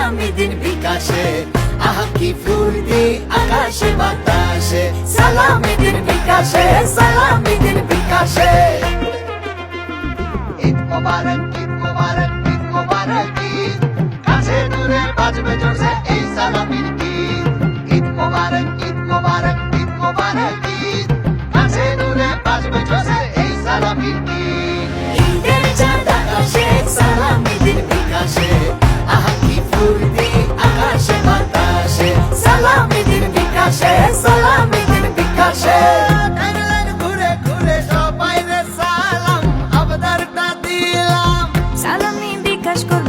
সালামি দিন বিকাশে, আহা কি ফুর্তি আকাশে বাতাসে, সালামি দিন বিকাশে, সালামি দিন বিকাশে। ঈদ মোবারক, ঈদ মোবারক, ঈদ মোবারক ঈদ, কাছে দূরে বাজবে জোরসে এই সালামির গীত। ঈদ মোবারক, ঈদ মোবারক, ঈদ মোবারক ঈদ, কাছে দূরে বাজবে জোরসে এই সালামির গীত। ঈদের চাঁদ আকাশে, সালামি দিন বিকাশে, আহা কি ফুর্তি আকাশে বাতাসে, সালামি দিন বিকাশে, সালামি দিন বিকাশে। ঘুরে ঘুরে সবাই রে সালাম আবদারটা দিলাম, সালামি বিকাশ করবে